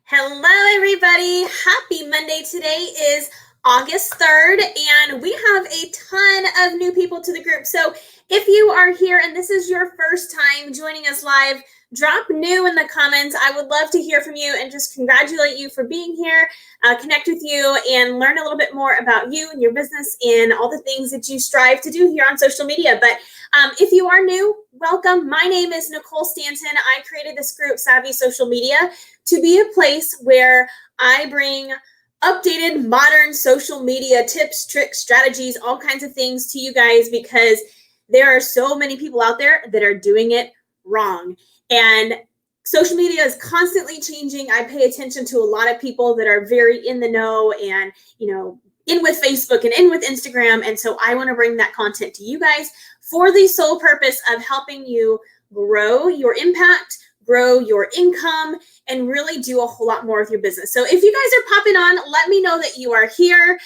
Hello, everybody. Happy Monday. Today is August 3rd, and we have a ton of new people to the group. So if you are here and this is your first time joining us live, drop new in the comments. I would love to hear from you and just congratulate you for being here, connect with you, and learn a little bit more about you and your business and all the things that you strive to do here on social media. But if you are new, welcome. My name is Nicole Stanton. I created this group, Savvy Social Media, to be a place where I bring updated, modern social media tips, tricks, strategies, all kinds of things to you guys, because there are so many people out there that are doing it wrong. And social media is constantly changing. I pay attention to a lot of people that are very in the know and, in with Facebook and in with Instagram. And so I want to bring that content to you guys for the sole purpose of helping you grow your impact, grow your income, and really do a whole lot more with your business. So if you guys are popping on, let me know that you are here.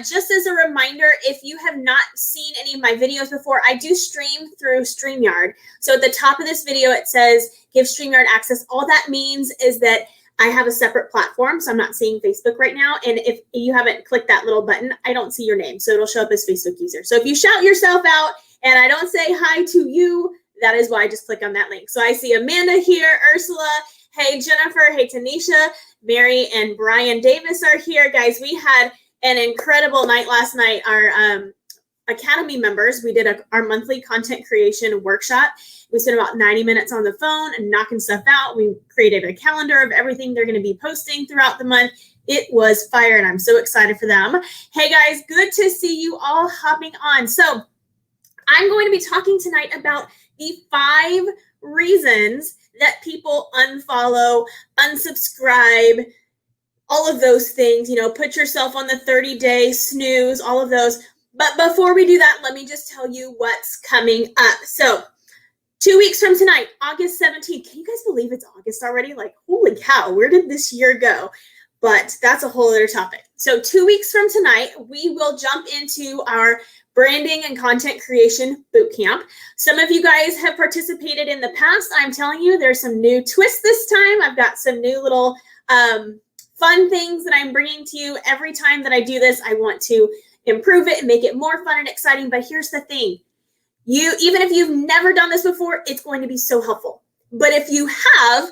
Just as a reminder, if you have not seen any of my videos before, I do stream through StreamYard. So at the top of this video, it says, give StreamYard access. All that means is that I have a separate platform, so I'm not seeing Facebook right now. And if you haven't clicked that little button, I don't see your name, so it'll show up as Facebook user. So if you shout yourself out and I don't say hi to you, that is why I just click on that link. So I see Amanda here, Ursula, hey Jennifer, hey Tanisha, Mary and Brian Davis are here. Guys, we had an incredible night last night. Our Academy members, we did our monthly content creation workshop. We spent about 90 minutes on the phone and knocking stuff out. We created a calendar of everything they're going to be posting throughout the month. It was fire, and I'm so excited for them. Hey guys, good to see you all hopping on. So I'm going to be talking tonight about the 5 reasons that people unfollow, unsubscribe, all of those things, put yourself on the 30-day snooze, all of those. But before we do that, let me just tell you what's coming up. So 2 weeks from tonight, August 17th, can you guys believe it's August already? Like, holy cow, where did this year go? But that's a whole other topic. So 2 weeks from tonight, we will jump into our branding and content creation bootcamp. Some of you guys have participated in the past. I'm telling you, there's some new twists this time. I've got some new little fun things that I'm bringing to you. Every time that I do this, I want to improve it and make it more fun and exciting. But here's the thing. Even if you've never done this before, it's going to be so helpful. But if you have,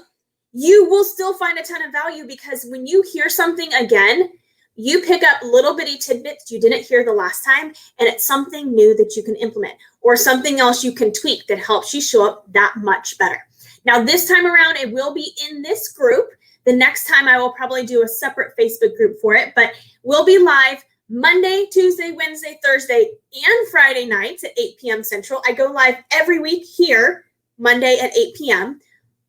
you will still find a ton of value, because when you hear something again, you pick up little bitty tidbits you didn't hear the last time, and it's something new that you can implement or something else you can tweak that helps you show up that much better. Now, this time around, it will be in this group. The next time I will probably do a separate Facebook group for it, but we'll be live Monday, Tuesday, Wednesday, Thursday, and Friday nights at 8 p.m. Central. I go live every week here, Monday at 8 p.m.,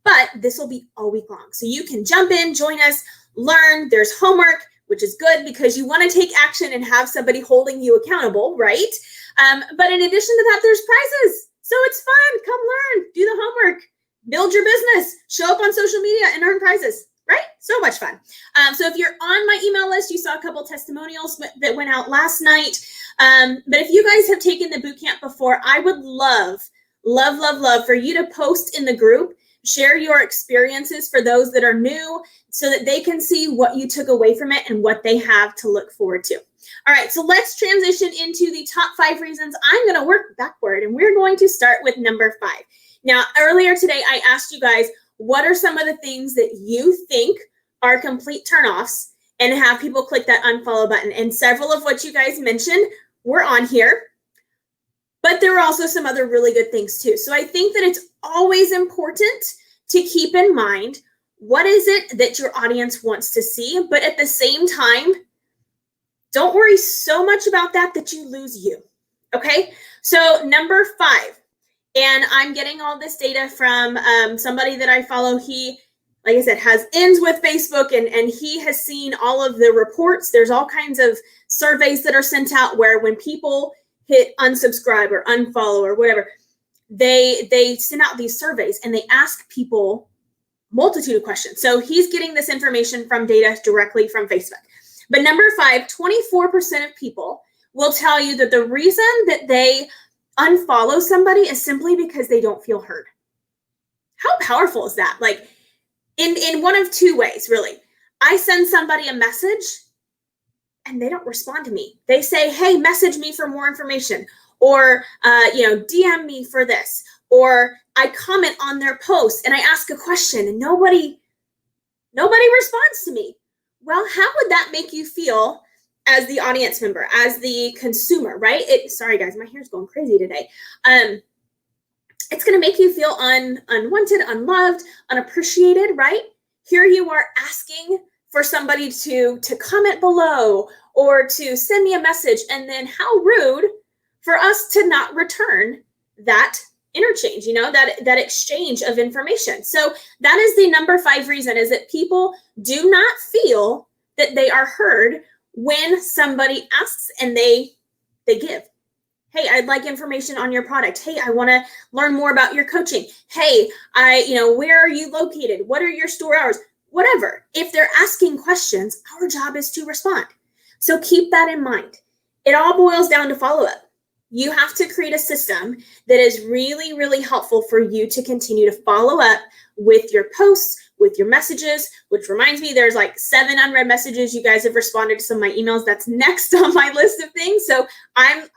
but this will be all week long. So you can jump in, join us, learn. There's homework, which is good because you want to take action and have somebody holding you accountable, right? But in addition to that, there's prizes. So it's fun. Come learn, do the homework, build your business, show up on social media and earn prizes, right? So much fun. So if you're on my email list, you saw a couple testimonials that went out last night. But if you guys have taken the bootcamp before, I would love for you to post in the group, share your experiences for those that are new, so that they can see what you took away from it and what they have to look forward to. All right, so let's transition into the top 5 reasons. I'm going to work backward, and we're going to start with number 5. Now, earlier today, I asked you guys, what are some of the things that you think are complete turnoffs, and have people click that unfollow button? And several of what you guys mentioned were on here, but there are also some other really good things too. So I think that it's always important to keep in mind, what is it that your audience wants to see? But at the same time, don't worry so much about that you lose you, okay? So number 5, and I'm getting all this data from somebody that I follow. He, like I said, has ends with Facebook, and he has seen all of the reports. There's all kinds of surveys that are sent out where when people hit unsubscribe or unfollow or whatever, they send out these surveys and they ask people multitude of questions. So he's getting this information from data directly from Facebook. But number 5, 24% of people will tell you that the reason that they unfollow somebody is simply because they don't feel heard. How powerful is that? Like, in one of two ways, really. I send somebody a message and they don't respond to me. They say, hey, message me for more information, or DM me for this, or I comment on their post and I ask a question and nobody responds to me. Well, how would that make you feel as the audience member, as the consumer, right? Sorry guys, my hair's going crazy today. It's going to make you feel unwanted, unloved, unappreciated, right? Here you are asking for somebody to comment below or to send me a message, and then how rude for us to not return that interchange, that exchange of information. So that is the number 5 reason, is that people do not feel that they are heard when somebody asks and they give. Hey, I'd like information on your product. Hey, I want to learn more about your coaching. Hey, where are you located? What are your store hours? Whatever. If they're asking questions, our job is to respond. So keep that in mind. It all boils down to follow-up. You have to create a system that is really, really helpful for you to continue to follow up with your posts, with your messages, which reminds me, there's like 7 unread messages. You guys have responded to some of my emails. That's next on my list of things. So I'm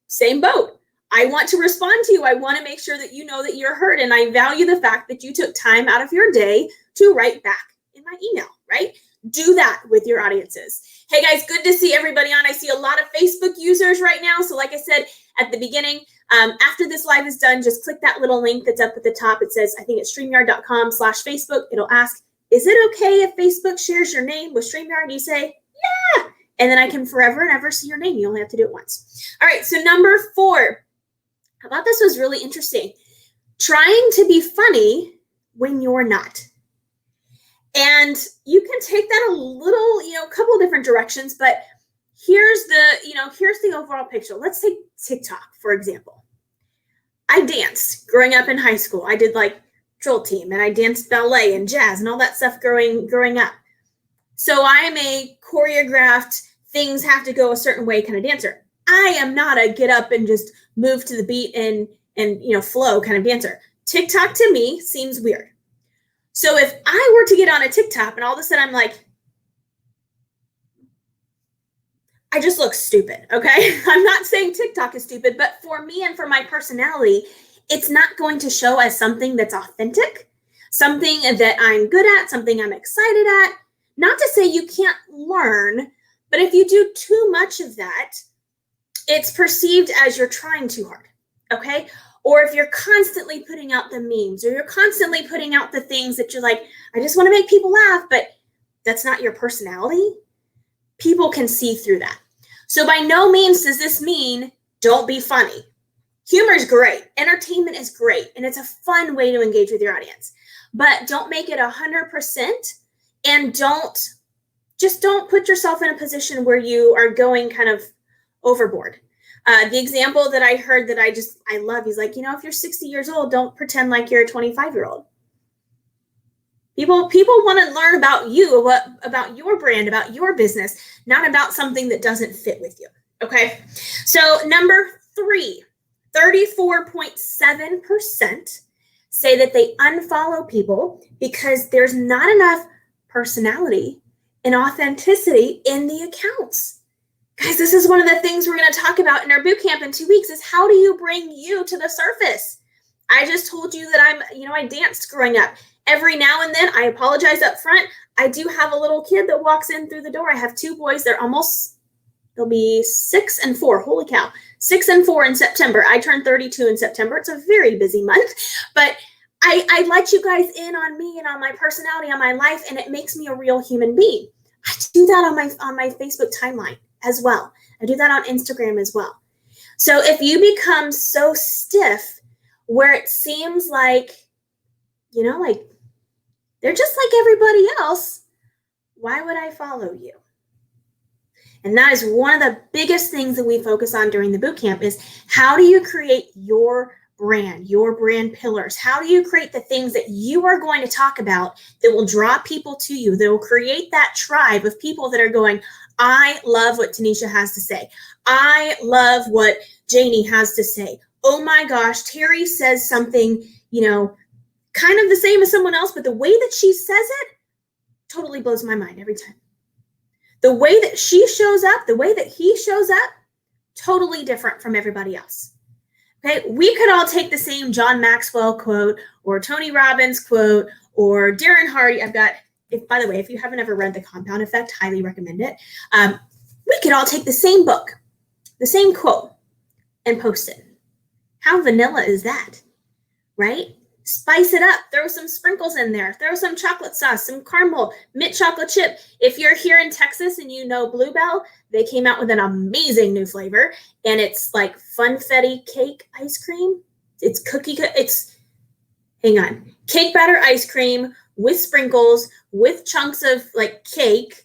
same boat. I want to respond to you. I want to make sure that you know that you're heard. And I value the fact that you took time out of your day to write back in my email, right? Do that with your audiences. Hey guys, good to see everybody on. I see a lot of Facebook users right now. So like I said at the beginning, after this live is done, just click that little link that's up at the top. It says, I think it's StreamYard.com/Facebook. It'll ask, is it okay if Facebook shares your name with StreamYard? You say, yeah. And then I can forever and ever see your name. You only have to do it once. All right, so number 4. I thought this was really interesting. Trying to be funny when you're not. And you can take that a little, a couple of different directions, but here's the overall picture. Let's take TikTok, for example. I danced growing up in high school. I did like drill team, and I danced ballet and jazz and all that stuff growing up. So I am a choreographed, things have to go a certain way kind of dancer. I am not a get up and just move to the beat and flow kind of dancer. TikTok to me seems weird. So if I were to get on a TikTok and all of a sudden I'm like, I just look stupid, okay? I'm not saying TikTok is stupid, but for me and for my personality, it's not going to show as something that's authentic, something that I'm good at, something I'm excited at. Not to say you can't learn, but if you do too much of that, it's perceived as you're trying too hard, okay? Or if you're constantly putting out the memes, or you're constantly putting out the things that you're like, I just want to make people laugh, but that's not your personality, people can see through that. So by no means does this mean don't be funny. Humor is great. Entertainment is great. And it's a fun way to engage with your audience. But don't make it 100%, and don't put yourself in a position where you are going kind of overboard. The example that I heard that I love, he's like, if you're 60 years old, don't pretend like you're a 25-year-old. People want to learn about you, about your brand, about your business, not about something that doesn't fit with you, okay? So number 3, 34.7% say that they unfollow people because there's not enough personality and authenticity in the accounts. Guys, this is one of the things we're going to talk about in our boot camp in 2 weeks, is how do you bring you to the surface? I just told you that I danced growing up. Every now and then, I apologize up front, I do have a little kid that walks in through the door. I have 2 boys. They'll be 6 and 4. Holy cow. 6 and 4 in September. I turned 32 in September. It's a very busy month, but I let you guys in on me and on my personality, on my life, and it makes me a real human being. I do that on my Facebook timeline as well. I do that on Instagram as well. So if you become so stiff where it seems like, like they're just like everybody else, why would I follow you? And that is one of the biggest things that we focus on during the bootcamp, is how do you create your brand pillars? How do you create the things that you are going to talk about that will draw people to you, that will create that tribe of people that are going, I love what Tanisha has to say. I love what Janie has to say. Oh my gosh, Terry says something, kind of the same as someone else, but the way that she says it, totally absolutely blows my mind every time. The way that she shows up, the way that he shows up, totally different from everybody else. Okay, we could all take the same John Maxwell quote or Tony Robbins quote or Darren Hardy. By the way, if you haven't ever read The Compound Effect, highly recommend it. We could all take the same book, the same quote, and post it. How vanilla is that, right? Spice it up. Throw some sprinkles in there. Throw some chocolate sauce, some caramel, mint chocolate chip. If you're here in Texas and you know Bluebell, they came out with an amazing new flavor, and it's like funfetti cake ice cream. It's cake batter ice cream with sprinkles, with chunks of like cake,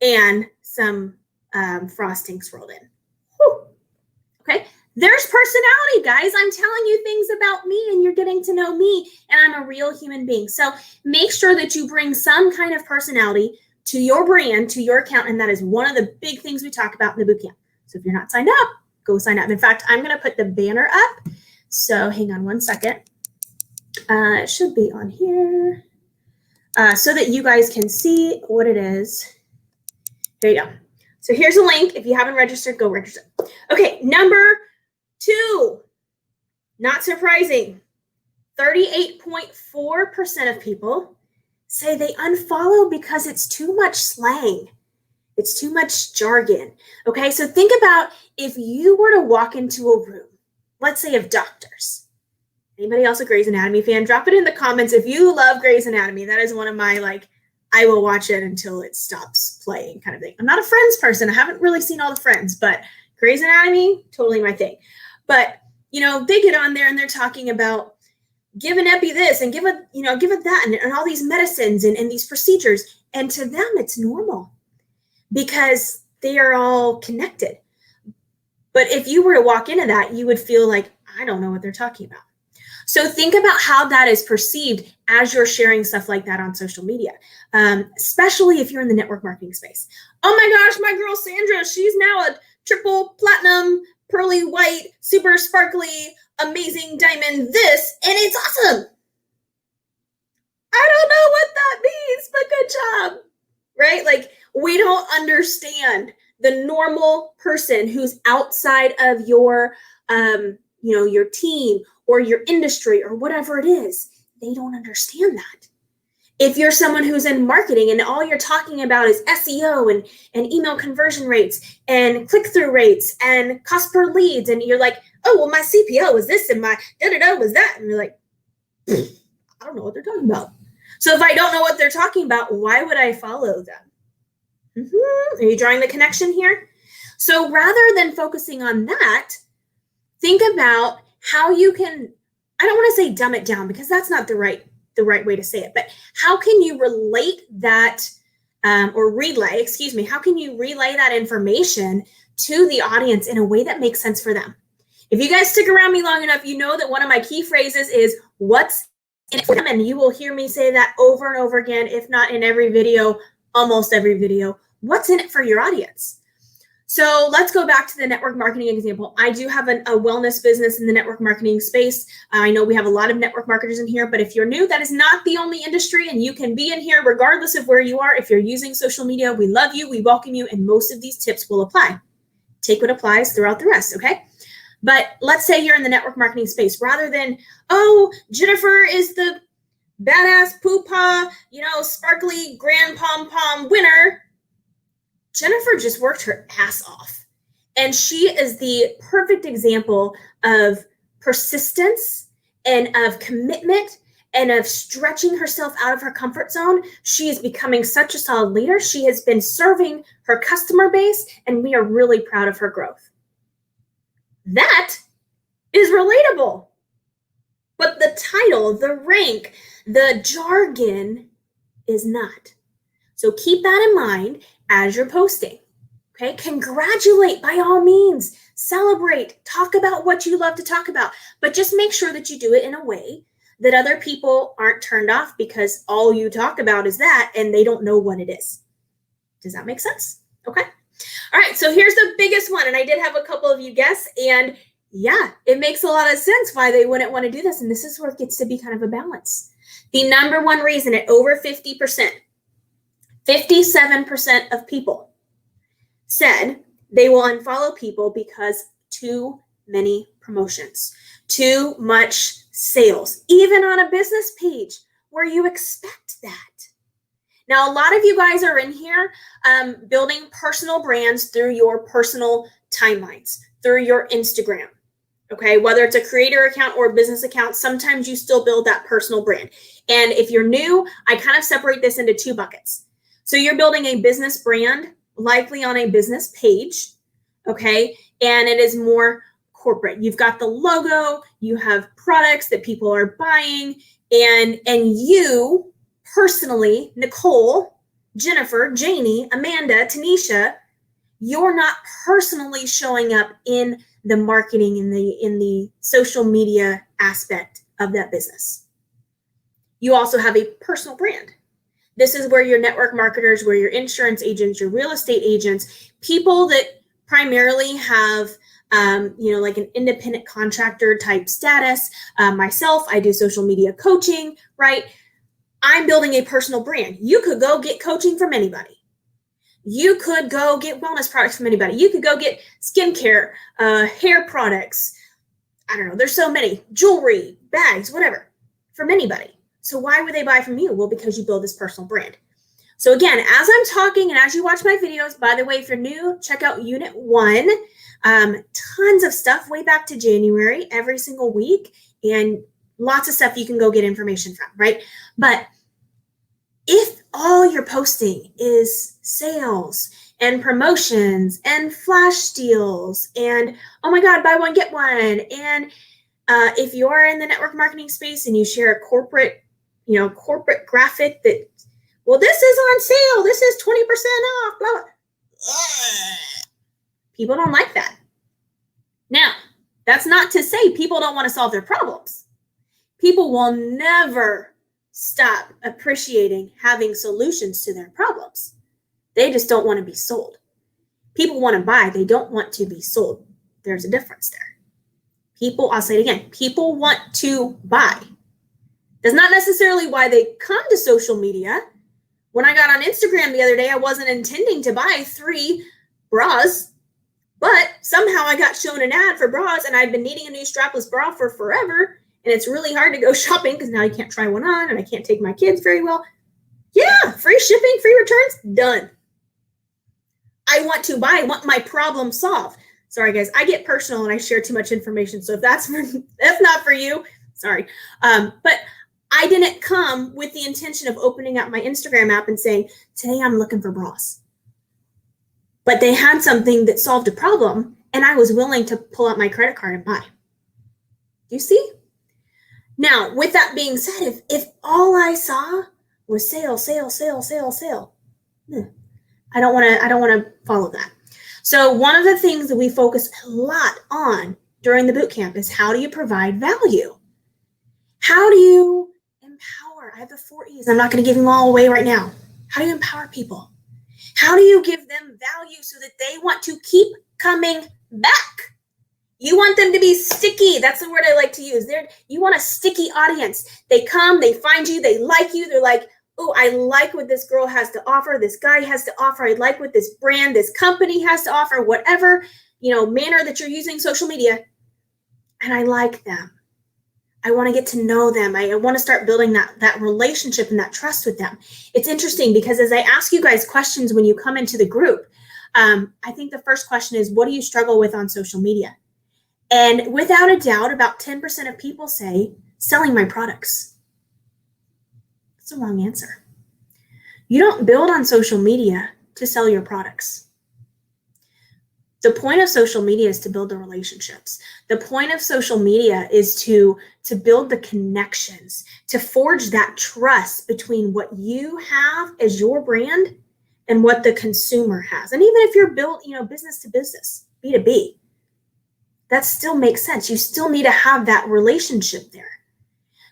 and some frosting swirled in. Whew. Okay. There's personality, guys. I'm telling you things about me and you're getting to know me, and I'm a real human being. So make sure that you bring some kind of personality to your brand, to your account, and that is one of the big things we talk about in the bootcamp. So if you're not signed up, go sign up. In fact, I'm going to put the banner up. So hang on one second. It should be on here so that you guys can see what it is. There you go. So here's a link. If you haven't registered, go register. Okay, number 2, not surprising, 38.4% of people say they unfollow because it's too much slang. It's too much jargon. Okay, so think about if you were to walk into a room, let's say of doctors. Anybody else a Grey's Anatomy fan? Drop it in the comments if you love Grey's Anatomy. That is one of my, I will watch it until it stops playing kind of thing. I'm not a Friends person. I haven't really seen all the Friends, but Grey's Anatomy, totally my thing. But, they get on there and they're talking about give an epi this and give it that and all these medicines and these procedures. And to them, it's normal because they are all connected. But if you were to walk into that, you would feel like, I don't know what they're talking about. So think about how that is perceived as you're sharing stuff like that on social media, especially if you're in the network marketing space. Oh my gosh, my girl Sandra, she's now a triple platinum, pearly white, super sparkly, amazing diamond this, and it's awesome. I don't know what that means, but good job, right? We don't understand the normal person who's outside of your, your team or your industry or whatever it is. They don't understand that. If you're someone who's in marketing and all you're talking about is SEO and email conversion rates and click-through rates and cost per leads, and you're like, oh, well, my CPO was this and my da-da-da was that. And you're like, I don't know what they're talking about. So if I don't know what they're talking about, why would I follow them? Are you drawing the connection here? So rather than focusing on that, think about how you can, I don't want to say dumb it down because that's not the right way to say it, but how can you relate that how can you relay that information to the audience in a way that makes sense for them? If you guys stick around me long enough, you know that one of my key phrases is what's in it for them, and you will hear me say that over and over again, if not in every video, almost every video. What's in it for your audience? So let's go back to the network marketing example. I do have a wellness business in the network marketing space. I know we have a lot of network marketers in here, but if you're new, that is not the only industry, and you can be in here regardless of where you are. If you're using social media, we love you, we welcome you, and most of these tips will apply. Take what applies throughout the rest, okay? But let's say you're in the network marketing space. Rather than, oh, Jennifer is the badass poo-pah, sparkly grand pom-pom winner, Jennifer just worked her ass off. And she is the perfect example of persistence and of commitment and of stretching herself out of her comfort zone. She is becoming such a solid leader. She has been serving her customer base, and we are really proud of her growth. That is relatable. But the title, the rank, the jargon is not. So keep that in mind as you're posting, okay? Congratulate by all means, celebrate, talk about what you love to talk about, but just make sure that you do it in a way that other people aren't turned off because all you talk about is that and they don't know what it is. Does that make sense? Okay. All right, so here's the biggest one, and I did have a couple of you guess, and yeah, it makes a lot of sense why they wouldn't want to do this, and this is where it gets to be kind of a balance. The number one reason at over 50%, 57% of people said they will unfollow people because too many promotions, too much sales, even on a business page where you expect that. Now, a lot of you guys are in here building personal brands through your personal timelines, through your Instagram. Okay, whether it's a creator account or a business account, sometimes you still build that personal brand. And if you're new, I kind of separate this into two buckets. So you're building a business brand, likely on a business page, okay? And it is more corporate. You've got the logo, you have products that people are buying, and you personally, Nicole, Jennifer, Janie, Amanda, Tanisha, you're not personally showing up in the marketing in the social media aspect of that business. You also have a personal brand. This is where your network marketers, where your insurance agents, your real estate agents, people that primarily have like an independent contractor type status. Myself, I do social media coaching, right? I'm building a personal brand. You could go get coaching from anybody. You could go get wellness products from anybody. You could go get skincare, hair products. I don't know. There's so many. Jewelry, bags, whatever, from anybody. So why would they buy from you? Well, because you build this personal brand. So again, as I'm talking and as you watch my videos, by the way, if you're new, check out Unit 1. Tons of stuff way back to January, every single week, and lots of stuff you can go get information from, right? But if all you're posting is sales and promotions and flash deals and, oh my God, buy one, get one. And if you're in the network marketing space and you share a corporate graphic that, well, this is on sale, this is 20% off, blah, blah. People don't like that. Now, that's not to say people don't want to solve their problems. People will never stop appreciating having solutions to their problems. They just don't want to be sold. People want to buy. They don't want to be sold. There's a difference there. People, I'll say it again, people want to buy. That's not necessarily why they come to social media. When I got on Instagram the other day, I wasn't intending to buy 3 bras, but somehow I got shown an ad for bras, and I've been needing a new strapless bra for forever. And it's really hard to go shopping because now you can't try one on and I can't take my kids very well. Yeah, free shipping, free returns, done. I want to buy, I want my problem solved. Sorry, guys, I get personal and I share too much information. So if that's not for you, sorry. But I didn't come with the intention of opening up my Instagram app and saying, today I'm looking for bras. But they had something that solved a problem and I was willing to pull out my credit card and buy. You see? Now, with that being said, if all I saw was sale, I don't want to follow that. So one of the things that we focus a lot on during the boot camp is how do you provide value? How do you empower? I have the 4 E's. I'm not going to give them all away right now. How do you empower people? How do you give them value so that they want to keep coming back? You want them to be sticky. That's the word I like to use. You want a sticky audience. They come, they find you, they like you. They're like, oh, I like what this girl has to offer. This guy has to offer. I like what this brand, this company has to offer, whatever, manner that you're using social media. And I like them. I want to get to know them. I want to start building that relationship and that trust with them. It's interesting because as I ask you guys questions when you come into the group, I think the first question is, what do you struggle with on social media? And without a doubt, about 10% of people say, selling my products. That's the wrong answer. You don't build on social media to sell your products. The point of social media is to build the relationships. The point of social media is to build the connections, to forge that trust between what you have as your brand and what the consumer has. And even if you're built, business to business, B2B, that still makes sense. You still need to have that relationship there.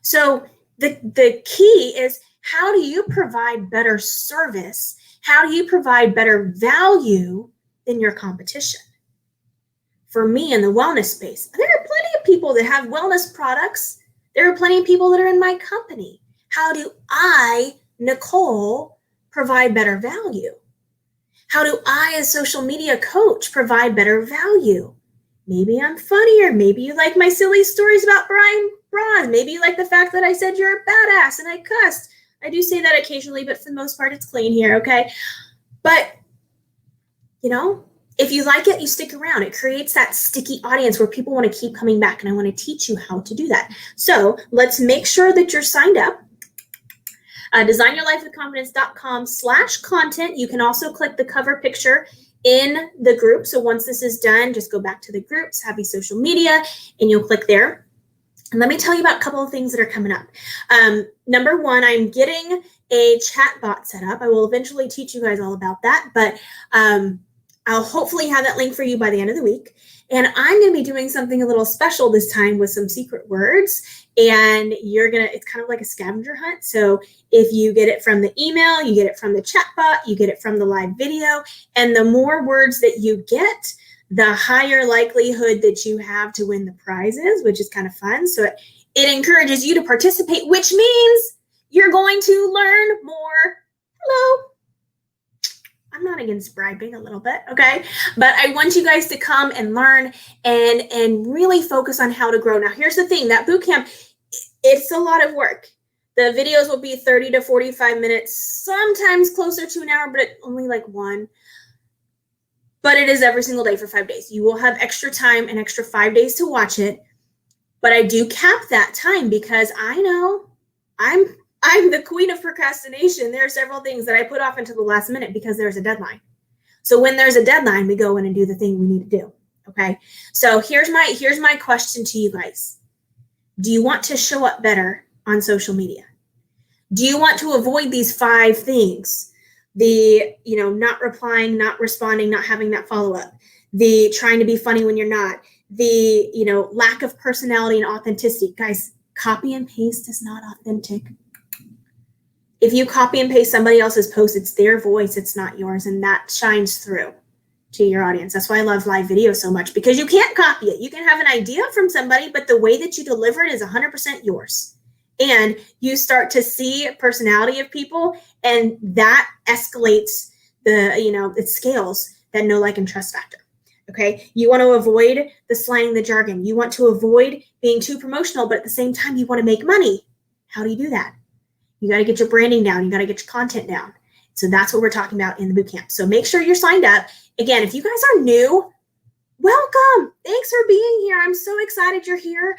So the key is, how do you provide better service? How do you provide better value than your competition? For me in the wellness space, there are plenty of people that have wellness products. There are plenty of people that are in my company. How do I, Nicole, provide better value? How do I, as social media coach, provide better value? Maybe I'm funnier. Maybe you like my silly stories about Brian Braun. Maybe you like the fact that I said you're a badass and I cussed. I do say that occasionally, but for the most part, it's clean here, okay? But, if you like it, you stick around. It creates that sticky audience where people want to keep coming back, and I want to teach you how to do that. So let's make sure that you're signed up. designyourlifewithconfidence.com/content. You can also click the cover picture in the group. So once this is done, just go back to the groups, Happy Social Media, and you'll click there. And let me tell you about a couple of things that are coming up. Number one, I'm getting a chat bot set up. I will eventually teach you guys all about that, but I'll hopefully have that link for you by the end of the week. And I'm going to be doing something a little special this time with some secret words. And it's kind of like a scavenger hunt. So if you get it from the email, you get it from the chat bot, you get it from the live video. And the more words that you get, the higher likelihood that you have to win the prizes, which is kind of fun. So it encourages you to participate, which means you're going to learn more. Hello. I'm not against bribing a little bit, okay? But I want you guys to come and learn and really focus on how to grow. Now, here's the thing, that boot camp, it's a lot of work. The videos will be 30 to 45 minutes, sometimes closer to an hour, but only like one. But it is every single day for 5 days. You will have extra time, an extra 5 days to watch it. But I do cap that time because I know I'm the queen of procrastination. There are several things that I put off until the last minute because there's a deadline. So when there's a deadline, we go in and do the thing we need to do. Okay. So here's my question to you guys. Do you want to show up better on social media? Do you want to avoid these 5 things? The, not replying, not responding, not having that follow-up, the trying to be funny when you're not, the, lack of personality and authenticity. Guys, copy and paste is not authentic. If you copy and paste somebody else's post, it's their voice, it's not yours, and that shines through to your audience. That's why I love live video so much, because you can't copy it. You can have an idea from somebody, but the way that you deliver it is 100% yours. And you start to see personality of people, and that escalates it scales that know, like, and trust factor. Okay. You want to avoid the slang, the jargon. You want to avoid being too promotional, but at the same time, you want to make money. How do you do that? You got to get your branding down. You got to get your content down. So that's what we're talking about in the bootcamp. So make sure you're signed up. Again, if you guys are new, welcome. Thanks for being here. I'm so excited you're here.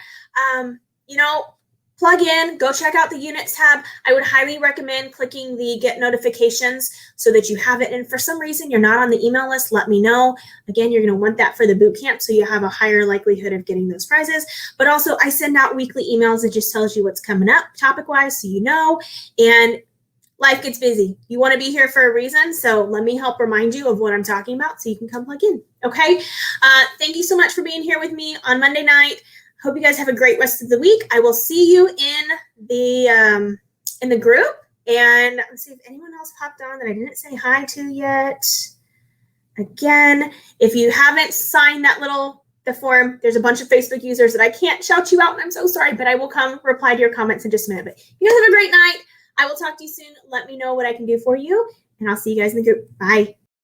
Plug in, go check out the units tab. I would highly recommend clicking the get notifications so that you have it. And for some reason you're not on the email list, let me know. Again, you're going to want that for the boot camp so you have a higher likelihood of getting those prizes. But also I send out weekly emails that just tells you what's coming up topic-wise so you know. And life gets busy. You want to be here for a reason. So let me help remind you of what I'm talking about so you can come plug in. Okay. Thank you so much for being here with me on Monday night. Hope you guys have a great rest of the week. I will see you in the group. And let's see if anyone else popped on that I didn't say hi to yet. Again, if you haven't signed the form, there's a bunch of Facebook users that I can't shout you out, and I'm so sorry, but I will come reply to your comments in just a minute. But you guys have a great night. I will talk to you soon. Let me know what I can do for you, and I'll see you guys in the group. Bye.